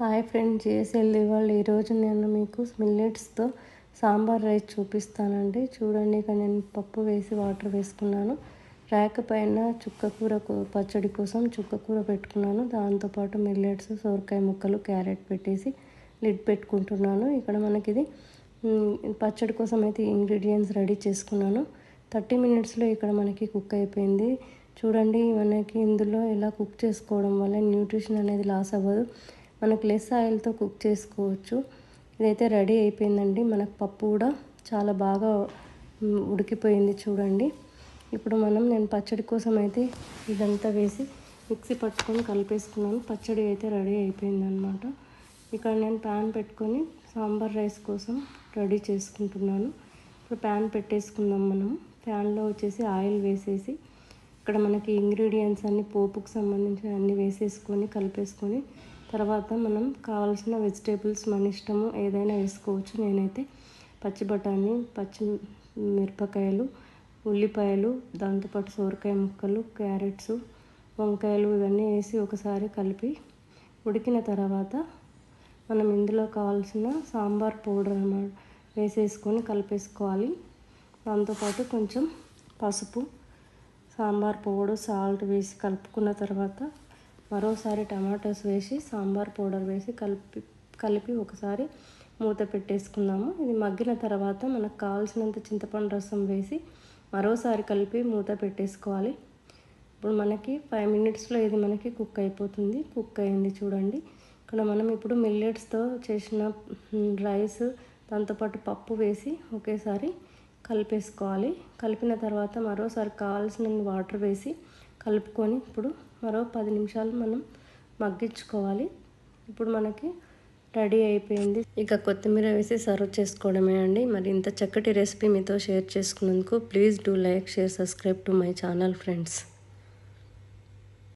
Hi friends, జిఎస్ఎల్ది వాళ్ళు ఈరోజు నేను మీకు మిల్లెట్స్తో సాంబార్ రైస్ చూపిస్తానండి. చూడండి, ఇక్కడ నేను పప్పు వేసి వాటర్ వేసుకున్నాను. ర్యాక్ పైన చుక్కకూర పచ్చడి కోసం చుక్కకూర పెట్టుకున్నాను. దాంతోపాటు మిల్లెట్స్, సొరకాయ ముక్కలు, క్యారెట్ పెట్టేసి లిడ్ పెట్టుకుంటున్నాను. ఇక్కడ మనకి ఇది పచ్చడి కోసం అయితే ఇంగ్రీడియంట్స్ రెడీ చేసుకున్నాను. 30 మినిట్స్లో ఇక్కడ మనకి కుక్ అయిపోయింది. చూడండి, మనకి ఇందులో ఇలా కుక్ చేసుకోవడం వల్ల న్యూట్రిషన్ అనేది లాస్ అవ్వదు. మనకు లెస్ ఆయిల్తో కుక్ చేసుకోవచ్చు. ఇదైతే రెడీ అయిపోయిందండి. మనకు పప్పు కూడా చాలా బాగా ఉడికిపోయింది చూడండి. ఇప్పుడు నేను పచ్చడి కోసం అయితే ఇదంతా వేసి మిక్సీ పట్టుకొని కలిపేసుకున్నాను. పచ్చడి అయితే రెడీ అయిపోయింది అనమాట. ఇక్కడ నేను ప్యాన్ పెట్టుకొని సాంబార్ రైస్ కోసం రెడీ చేసుకుంటున్నాను. ఇప్పుడు ప్యాన్ పెట్టేసుకుందాం. మనం ప్యాన్లో వచ్చేసి ఆయిల్ వేసేసి ఇక్కడ మనకి ఇంగ్రీడియంట్స్ అన్ని పోపుకు సంబంధించిన అన్నీ వేసేసుకొని కలిపేసుకొని తర్వాత మనం కావాల్సిన వెజిటేబుల్స్ మన ఇష్టము ఏదైనా వేసుకోవచ్చు. నేనైతే పచ్చి బఠానీ, పచ్చి మిరపకాయలు, ఉల్లిపాయలు, దాంతోపాటు సొరకాయ ముక్కలు, క్యారెట్స్, వంకాయలు ఇవన్నీ వేసి ఒకసారి కలిపి ఉడికిన తర్వాత మనం ఇందులో కావాల్సిన సాంబార్ పౌడర్ అన్నమాట వేసేసుకొని కలిపేసుకోవాలి. దాంతోపాటు కొంచెం పసుపు, సాంబార్ పౌడర్, సాల్ట్ వేసి కలుపుకున్న తర్వాత మరోసారి టమాటోస్ వేసి సాంబార్ పౌడర్ వేసి కలిపి ఒకసారి మూత పెట్టేసుకుందాము. ఇది మగ్గిన తర్వాత మనకు కావాల్సినంత చింతపండు రసం వేసి మరోసారి కలిపి మూత పెట్టేసుకోవాలి. ఇప్పుడు మనకి 5 మినిట్స్లో ఇది మనకి కుక్ అయిపోతుంది. కుక్ అయింది చూడండి. ఇక్కడ మనం ఇప్పుడు మిల్లెట్స్తో చేసిన రైస్, దాంతోపాటు పప్పు వేసి ఒకేసారి కలిపేసుకోవాలి. కలిపిన తర్వాత మరోసారి కావాల్సిన వాటర్ వేసి కలుపుకొని ఇప్పుడు మరో 10 నిమిషాలు మనం మగ్గించుకోవాలి. ఇప్పుడు మనకి రెడీ అయిపోయింది. ఇక కొత్తిమీర వేసి సర్వ్ చేసుకోవడమే అండి. మరి ఇంత చక్కటి రెసిపీ మీతో షేర్ చేసుకున్నందుకు please do like, share, subscribe to my channel friends.